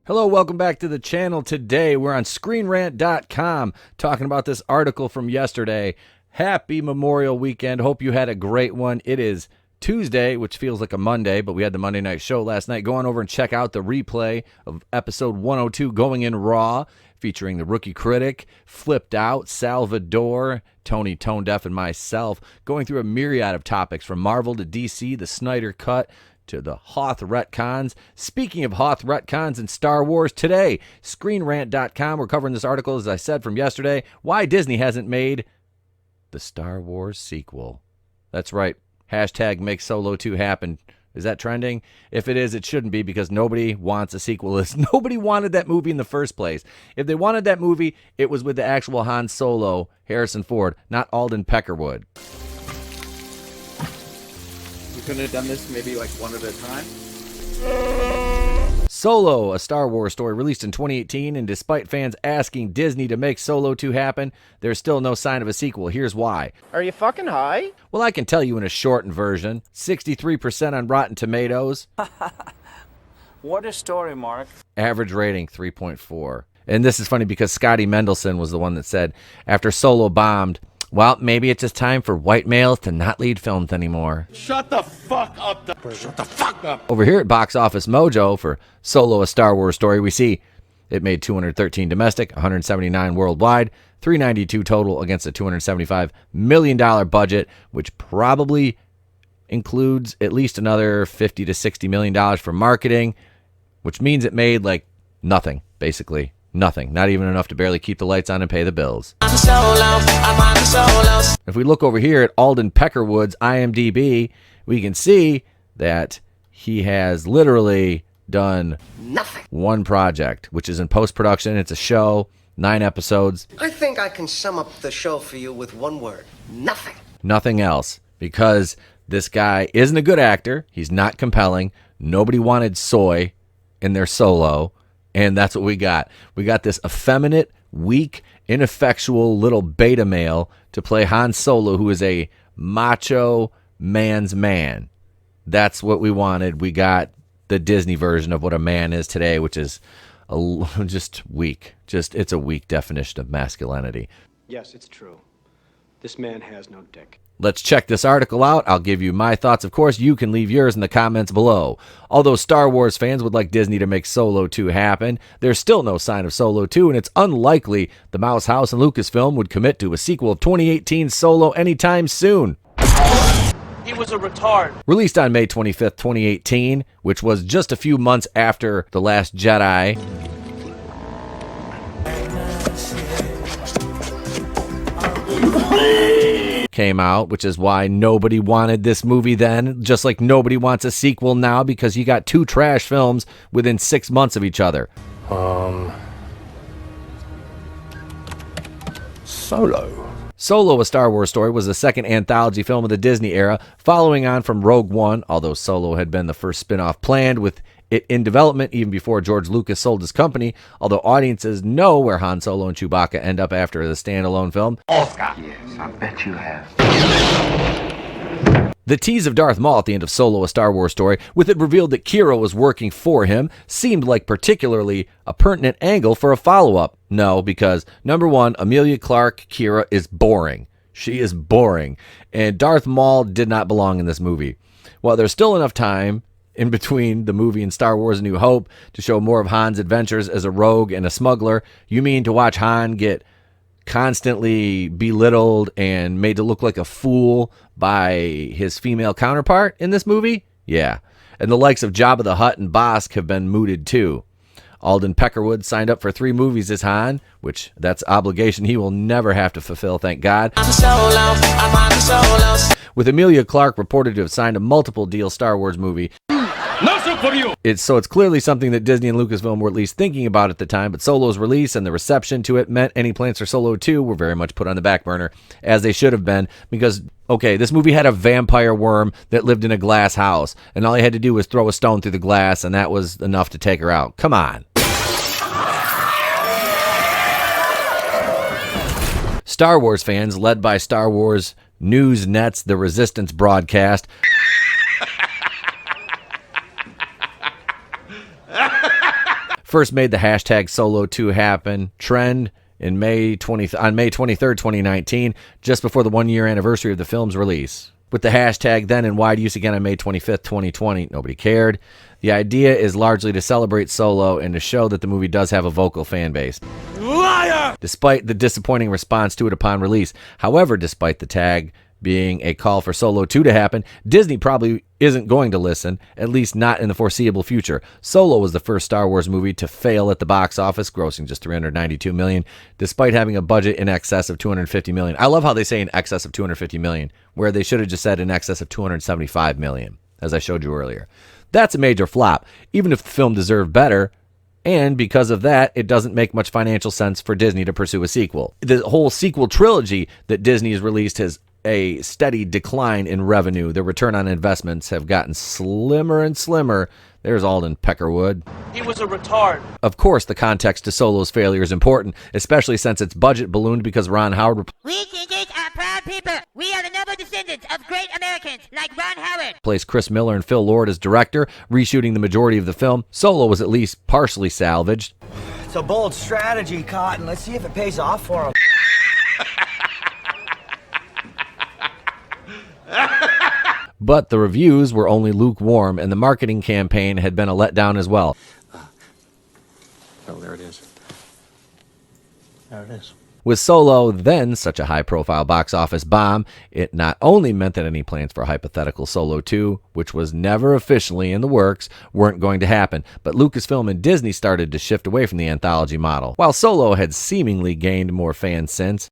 Hello, welcome back to the channel. Today we're on ScreenRant.com talking about this article from yesterday. Happy Memorial Weekend. Hope you had a great one. It is Tuesday, which feels like a Monday, but we had the Monday night show last night. Go on over and check out the replay of episode 102, Going in Raw, featuring the Rookie Critic, Flipped Out, Salvador, Tony Tone Deaf, and myself, going through a myriad of topics from Marvel to DC, the Snyder Cut, to the Hoth retcons. Speaking of Hoth retcons and Star Wars, today, ScreenRant.com, we're covering this article, as I said, from yesterday, why Disney hasn't made the Star Wars sequel. That's right. Hashtag make Solo 2 happen. Is that trending? If it is, it shouldn't be, because nobody wants a sequel. Nobody wanted that movie in the first place. If they wanted that movie, it was with the actual Han Solo, Harrison Ford, not Alden Peckerwood. Couldn't have done this maybe like one at a time? Solo, a Star Wars story released in 2018, and despite fans asking Disney to make Solo 2 happen, there's still no sign of a sequel. Here's why. Are you fucking high? Well, I can tell you in a shortened version. 63% on Rotten Tomatoes. What a story, Mark. Average rating, 3.4. And this is funny because Scotty Mendelson was the one that said, after Solo bombed, well, maybe it's just time for white males to not lead films anymore. Shut the fuck up. Shut the fuck up. Over here at Box Office Mojo for Solo, a Star Wars story, we see it made 213 domestic, 179 worldwide, 392 total against a $275 million budget, which probably includes at least another $50 to $60 million for marketing, which means it made like nothing, basically. Nothing. Not even enough to barely keep the lights on and pay the bills. If we look over here at Alden Peckerwood's IMDb, we can see that he has literally done nothing. One project, which is in post-production. It's a show, 9 episodes. I think I can sum up the show for you with one word. Nothing. Nothing else. Because this guy isn't a good actor. He's not compelling. Nobody wanted soy in their Solo. And that's what we got. We got this effeminate, weak, ineffectual little beta male to play Han Solo, who is a macho man's man. That's what we wanted. We got the Disney version of what a man is today, which is just weak. It's a weak definition of masculinity. Yes, it's true. This man has no dick. Let's check this article out. I'll give you my thoughts. Of course, you can leave yours in the comments below. Although Star Wars fans would like Disney to make Solo 2 happen, there's still no sign of Solo 2, and it's unlikely the Mouse House and Lucasfilm would commit to a sequel of 2018 Solo anytime soon. He was a retard. Released on May 25th, 2018, which was just a few months after The Last Jedi. Came out, which is why nobody wanted this movie then, just like nobody wants a sequel now, because you got 2 trash films within 6 months of each other. Solo, a Star Wars story, was the second anthology film of the Disney era, following on from Rogue One, although Solo had been the first spin-off planned, with it in development even before George Lucas sold his company, although audiences know where Han Solo and Chewbacca end up after the standalone film. Oscar. Yes, I bet you have. The tease of Darth Maul at the end of Solo, a Star Wars story, with it revealed that Qi'ra was working for him, seemed like particularly a pertinent angle for a follow-up. No, because, number one, Emilia Clarke Qi'ra is boring. She is boring. And Darth Maul did not belong in this movie. While there's still enough time in between the movie and Star Wars A New Hope to show more of Han's adventures as a rogue and a smuggler, you mean to watch Han get constantly belittled and made to look like a fool by his female counterpart in this movie? Yeah. And the likes of Jabba the Hutt and Bossk have been mooted too. Alden Peckerwood signed up for 3 movies as Han, which that's obligation he will never have to fulfill, thank God. With Emilia Clarke reported to have signed a multiple deal Star Wars movie. It's clearly something that Disney and Lucasfilm were at least thinking about at the time, but Solo's release and the reception to it meant any plans for Solo 2 were very much put on the back burner, as they should have been, because, okay, this movie had a vampire worm that lived in a glass house, and all he had to do was throw a stone through the glass, and that was enough to take her out. Come on. Star Wars fans, led by Star Wars News Net's The Resistance broadcast, first made the hashtag Solo2 happen trend on May 23rd, 2019, just before the 1-year anniversary of the film's release. With the hashtag then in wide use again on May 25th, 2020, nobody cared. The idea is largely to celebrate Solo and to show that the movie does have a vocal fan base. Liar! Despite the disappointing response to it upon release. However, despite the tag being a call for Solo 2 to happen, Disney probably isn't going to listen, at least not in the foreseeable future. Solo was the first Star Wars movie to fail at the box office, grossing just $392 million, despite having a budget in excess of $250 million. I love how they say in excess of $250 million, where they should have just said in excess of $275 million, as I showed you earlier. That's a major flop, even if the film deserved better. And because of that, it doesn't make much financial sense for Disney to pursue a sequel. The whole sequel trilogy that Disney has released has a steady decline in revenue. Their return on investments have gotten slimmer and slimmer. There's Alden Peckerwood. He was a retard. Of course, the context to Solo's failure is important, especially since its budget ballooned because Ron Howard We Chinese are proud people. We are the noble descendants of great Americans like Ron Howard. placed Chris Miller and Phil Lord as director, reshooting the majority of the film. Solo was at least partially salvaged. It's a bold strategy, Cotton. Let's see if it pays off for him. But the reviews were only lukewarm, and the marketing campaign had been a letdown as well. Oh, there it is. There it is. With Solo then such a high-profile box office bomb, it not only meant that any plans for a hypothetical Solo 2, which was never officially in the works, weren't going to happen, but Lucasfilm and Disney started to shift away from the anthology model. While Solo had seemingly gained more fans since,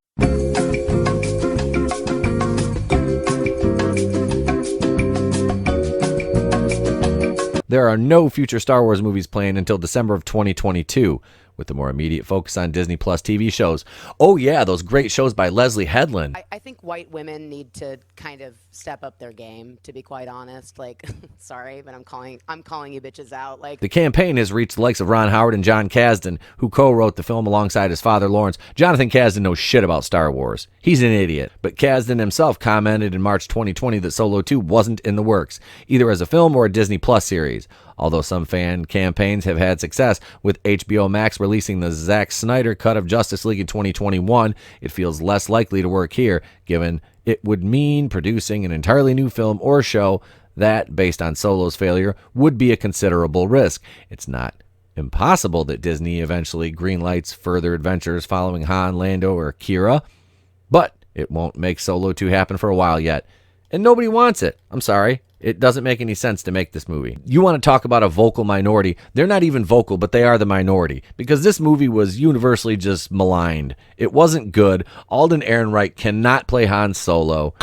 there are no future Star Wars movies planned until December of 2022, with a more immediate focus on Disney Plus TV shows. Oh yeah, those great shows by Leslie Headland. I think white women need to kind of step up their game, to be quite honest. Like, sorry, but I'm calling you bitches out. Like, The campaign has reached the likes of Ron Howard and John Kasdan, who co-wrote the film alongside his father Lawrence. Jonathan Kasdan knows shit about Star Wars. He's an idiot. But Kasdan himself commented in March 2020 that Solo 2 wasn't in the works, either as a film or a Disney Plus series. Although some fan campaigns have had success, with HBO Max releasing the Zack Snyder cut of Justice League in 2021, it feels less likely to work here, given it would mean producing an entirely new film or show that, based on Solo's failure, would be a considerable risk. It's not impossible that Disney eventually greenlights further adventures following Han, Lando, or Kira, but it won't make Solo 2 happen for a while yet. And nobody wants it. I'm sorry. It doesn't make any sense to make this movie. You want to talk about a vocal minority? They're not even vocal, but they are the minority. Because this movie was universally just maligned. It wasn't good. Alden Ehrenreich cannot play Han Solo.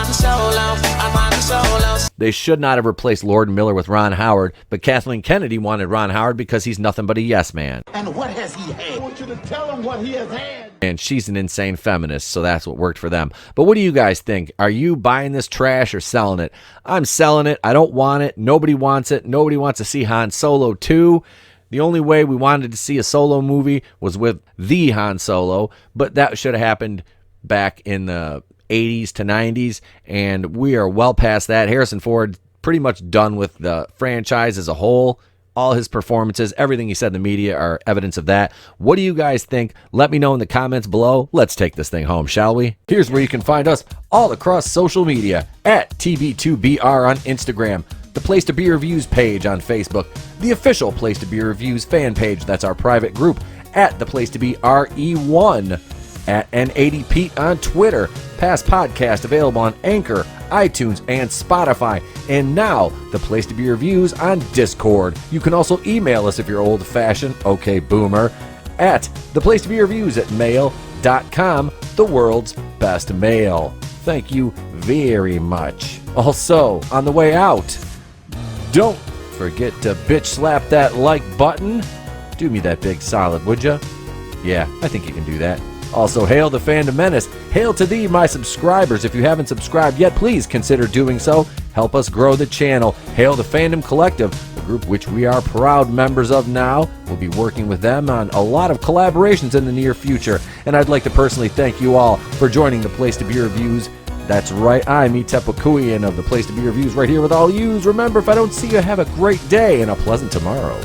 They should not have replaced Lord and Miller with Ron Howard, but Kathleen Kennedy wanted Ron Howard because he's nothing but a yes man. And what has he had? I want you to tell him what he has had. And she's an insane feminist, so that's what worked for them. But what do you guys think? Are you buying this trash or selling it? I'm selling it. I don't want it. Nobody wants it. Nobody wants to see Han Solo 2. The only way we wanted to see a Solo movie was with the Han Solo, but that should have happened back in the 80s to 90s, and we are well past that. Harrison Ford pretty much done with the franchise as a whole. All his performances, everything he said in the media are evidence of that. What do you guys think? Let me know in the comments below. Let's take this thing home, shall we? Here's where you can find us all across social media at TB2BR on Instagram, the Place to Be Reviews page on Facebook, the official Place to Be Reviews fan page, that's our private group, at the Place to Be RE1, at N80 Pete on Twitter, past podcast available on Anchor, iTunes, and Spotify, and now the Place to Be Reviews on Discord. You can also email us if you're old-fashioned, okay boomer, at theplacetobereviews@mail.com, the world's best mail. Thank you very much. Also, on the way out, don't forget to bitch slap that like button. Do me that big solid, would ya? Yeah, I think you can do that. Also, hail the Fandom Menace. Hail to thee, my subscribers. If you haven't subscribed yet, please consider doing so. Help us grow the channel. Hail the Fandom Collective, a group which we are proud members of now. We'll be working with them on a lot of collaborations in the near future. And I'd like to personally thank you all for joining the Place to Be Reviews. That's right, I'm Etepakuian of the Place to Be Reviews right here with all yous. Remember, if I don't see you, have a great day and a pleasant tomorrow.